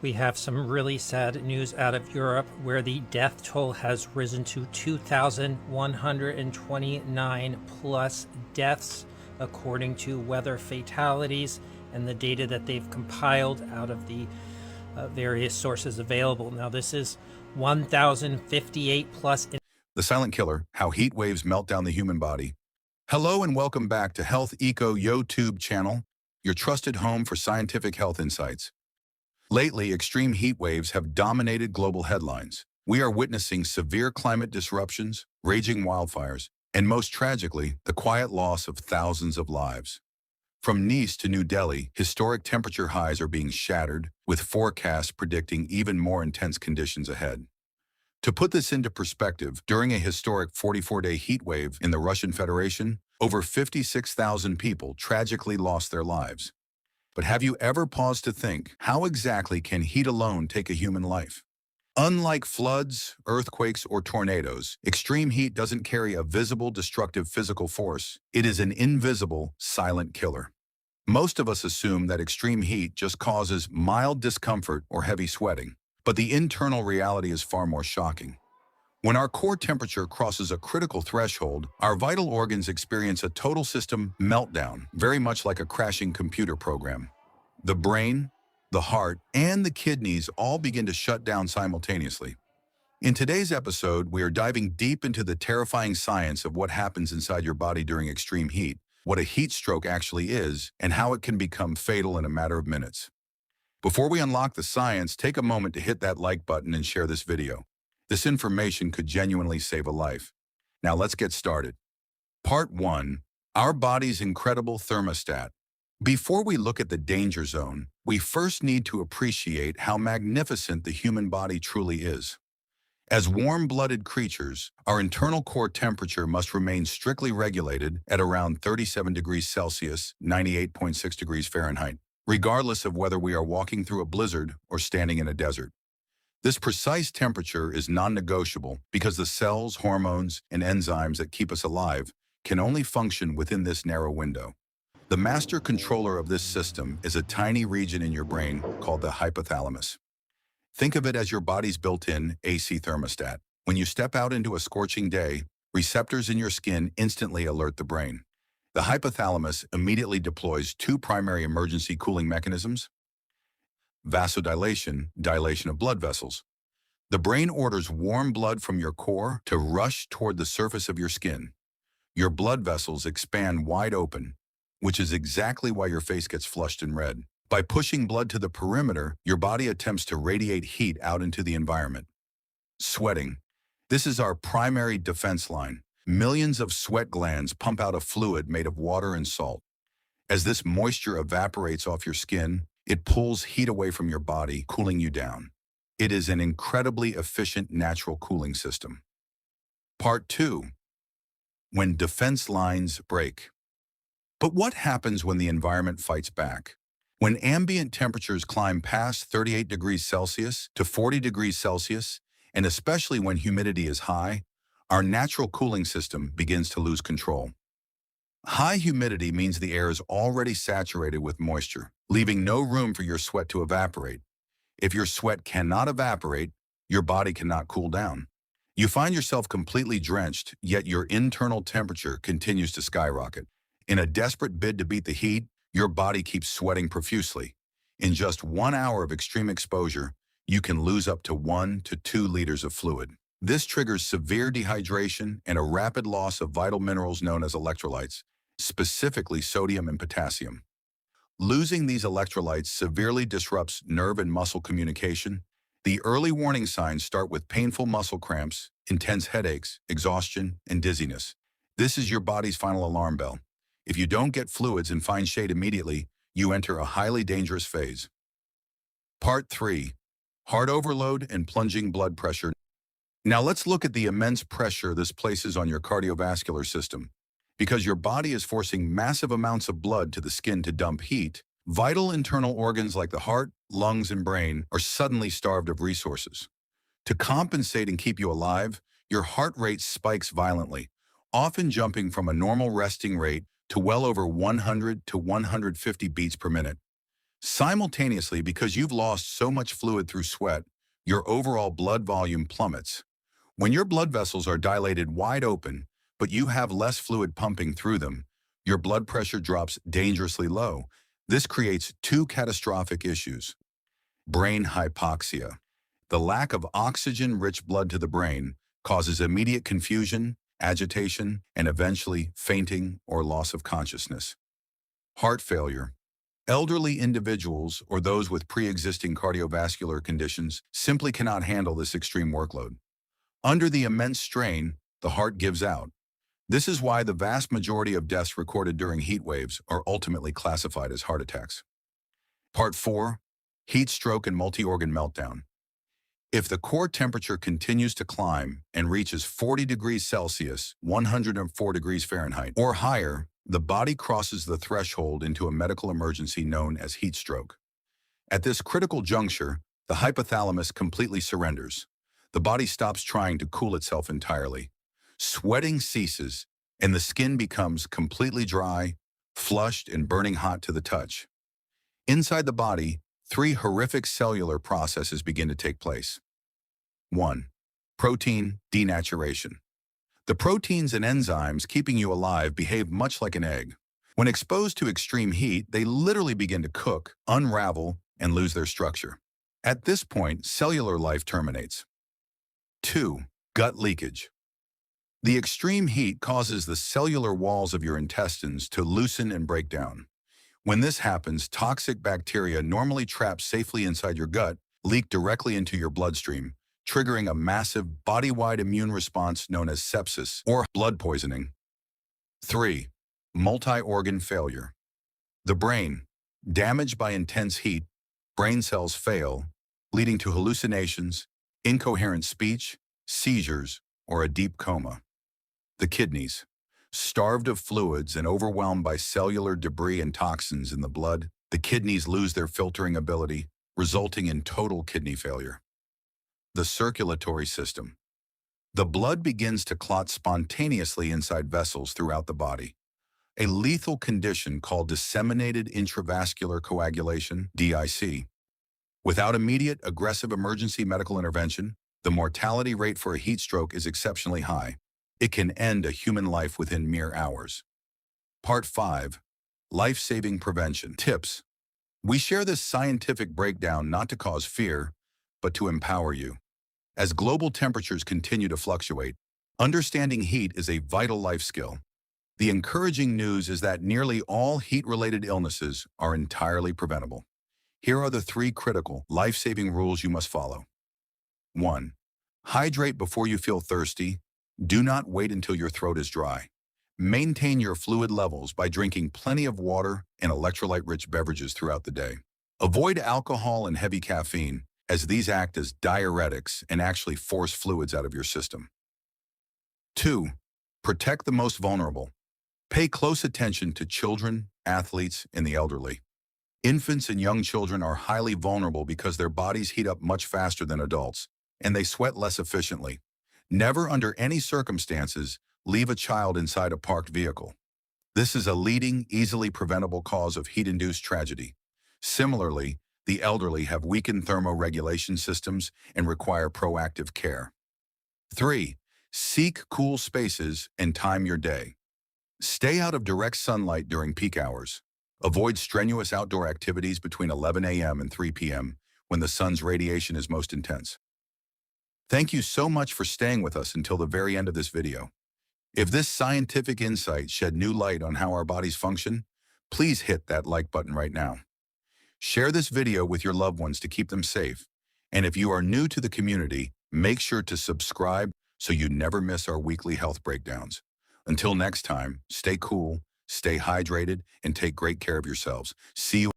We have some really sad news out of Europe where the death toll has risen to 2,129 plus deaths, according to weather fatalities and the data that they've compiled out of the various sources available. Now, this is 1,058 plus. The Silent Killer, How Heat Waves Melt Down the Human Body. Hello and welcome back to Health Eco YouTube channel, your trusted home for scientific health insights. Lately, extreme heat waves have dominated global headlines. We are witnessing severe climate disruptions, raging wildfires, and most tragically, the quiet loss of thousands of lives. From Nice to New Delhi, historic temperature highs are being shattered, with forecasts predicting even more intense conditions ahead. To put this into perspective, during a historic 44-day heat wave in the Russian Federation, over 56,000 people tragically lost their lives. But have you ever paused to think, how exactly can heat alone take a human life? Unlike floods, earthquakes, or tornadoes, extreme heat doesn't carry a visible destructive physical force. It is an invisible, silent killer. Most of us assume that extreme heat just causes mild discomfort or heavy sweating, but the internal reality is far more shocking. When our core temperature crosses a critical threshold, our vital organs experience a total system meltdown, very much like a crashing computer program. The brain, the heart, and the kidneys all begin to shut down simultaneously. In today's episode, we are diving deep into the terrifying science of what happens inside your body during extreme heat, what a heat stroke actually is, and how it can become fatal in a matter of minutes. Before we unlock the science, take a moment to hit that like button and share this video. This information could genuinely save a life. Now let's get started. Part 1. Our body's incredible thermostat. Before we look at the danger zone, we first need to appreciate how magnificent the human body truly is. As warm-blooded creatures, our internal core temperature must remain strictly regulated at around 37 degrees Celsius, 98.6 degrees Fahrenheit, regardless of whether we are walking through a blizzard or standing in a desert. This precise temperature is non-negotiable because the cells, hormones, and enzymes that keep us alive can only function within this narrow window. The master controller of this system is a tiny region in your brain called the hypothalamus. Think of it as your body's built-in AC thermostat. When you step out into a scorching day, receptors in your skin instantly alert the brain. The hypothalamus immediately deploys two primary emergency cooling mechanisms: vasodilation, dilation of blood vessels. The brain orders warm blood from your core to rush toward the surface of your skin. Your blood vessels expand wide open, which is exactly why your face gets flushed and red. By pushing blood to the perimeter, your body attempts to radiate heat out into the environment. Sweating. This is our primary defense line. Millions of sweat glands pump out a fluid made of water and salt. As this moisture evaporates off your skin, it pulls heat away from your body, cooling you down. It is an incredibly efficient natural cooling system. Part 2. When defense lines break. But what happens when the environment fights back? When ambient temperatures climb past 38 degrees Celsius to 40 degrees Celsius, and especially when humidity is high, our natural cooling system begins to lose control. High humidity means the air is already saturated with moisture, leaving no room for your sweat to evaporate. If your sweat cannot evaporate, your body cannot cool down. You find yourself completely drenched, yet your internal temperature continues to skyrocket. In a desperate bid to beat the heat, your body keeps sweating profusely. In just 1 hour of extreme exposure, you can lose up to 1 to 2 liters of fluid. This triggers severe dehydration and a rapid loss of vital minerals known as electrolytes, specifically sodium and potassium. Losing these electrolytes severely disrupts nerve and muscle communication. The early warning signs start with painful muscle cramps, intense headaches, exhaustion, and dizziness. This is your body's final alarm bell. If you don't get fluids and find shade immediately, you enter a highly dangerous phase. Part 3. Heart overload and plunging blood pressure. Now let's look at the immense pressure this places on your cardiovascular system. Because your body is forcing massive amounts of blood to the skin to dump heat, vital internal organs like the heart, lungs, and brain are suddenly starved of resources. To compensate and keep you alive, your heart rate spikes violently, often jumping from a normal resting rate to well over 100 to 150 beats per minute. Simultaneously, because you've lost so much fluid through sweat, your overall blood volume plummets. When your blood vessels are dilated wide open, but you have less fluid pumping through them, your blood pressure drops dangerously low. This creates two catastrophic issues. Brain hypoxia. The lack of oxygen-rich blood to the brain causes immediate confusion, agitation, and eventually fainting or loss of consciousness. Heart failure. Elderly individuals or those with pre-existing cardiovascular conditions simply cannot handle this extreme workload. Under the immense strain, the heart gives out. This is why the vast majority of deaths recorded during heat waves are ultimately classified as heart attacks. Part 4. Heat stroke and multi-organ meltdown. If the core temperature continues to climb and reaches 40 degrees Celsius, 104 degrees Fahrenheit, or higher, the body crosses the threshold into a medical emergency known as heat stroke. At this critical juncture, the hypothalamus completely surrenders. The body stops trying to cool itself entirely. Sweating ceases, and the skin becomes completely dry, flushed, and burning hot to the touch. Inside the body, three horrific cellular processes begin to take place. 1. Protein denaturation. The proteins and enzymes keeping you alive behave much like an egg. When exposed to extreme heat, they literally begin to cook, unravel, and lose their structure. At this point, cellular life terminates. 2. Gut leakage. The extreme heat causes the cellular walls of your intestines to loosen and break down. When this happens, toxic bacteria normally trapped safely inside your gut leak directly into your bloodstream, triggering a massive body-wide immune response known as sepsis or blood poisoning. 3. Multi-organ failure. The brain, damaged by intense heat, brain cells fail, leading to hallucinations, incoherent speech, seizures, or a deep coma. The kidneys, starved of fluids and overwhelmed by cellular debris and toxins in the blood, the kidneys lose their filtering ability, resulting in total kidney failure. The circulatory system. The blood begins to clot spontaneously inside vessels throughout the body, a lethal condition called disseminated intravascular coagulation, DIC. Without immediate, aggressive emergency medical intervention, the mortality rate for a heat stroke is exceptionally high. It can end a human life within mere hours. Part 5. Life-saving prevention tips. We share this scientific breakdown not to cause fear, but to empower you. As global temperatures continue to fluctuate, understanding heat is a vital life skill. The encouraging news is that nearly all heat-related illnesses are entirely preventable. Here are the 3 critical, life-saving rules you must follow. 1. Hydrate before you feel thirsty. Do not wait until your throat is dry. Maintain your fluid levels by drinking plenty of water and electrolyte-rich beverages throughout the day. Avoid alcohol and heavy caffeine, as these act as diuretics and actually force fluids out of your system. 2. Protect the most vulnerable. Pay close attention to children, athletes, and the elderly. Infants and young children are highly vulnerable because their bodies heat up much faster than adults, and they sweat less efficiently. Never under any circumstances leave a child inside a parked vehicle. This is a leading, easily preventable cause of heat-induced tragedy. Similarly, the elderly have weakened thermoregulation systems and require proactive care. 3. Seek cool spaces and time your day. Stay out of direct sunlight during peak hours. Avoid strenuous outdoor activities between 11 a.m. and 3 p.m. when the sun's radiation is most intense. Thank you so much for staying with us until the very end of this video. If this scientific insight shed new light on how our bodies function, please hit that like button right now. Share this video with your loved ones to keep them safe. And if you are new to the community, make sure to subscribe so you never miss our weekly health breakdowns. Until next time, stay cool, stay hydrated, and take great care of yourselves. See you.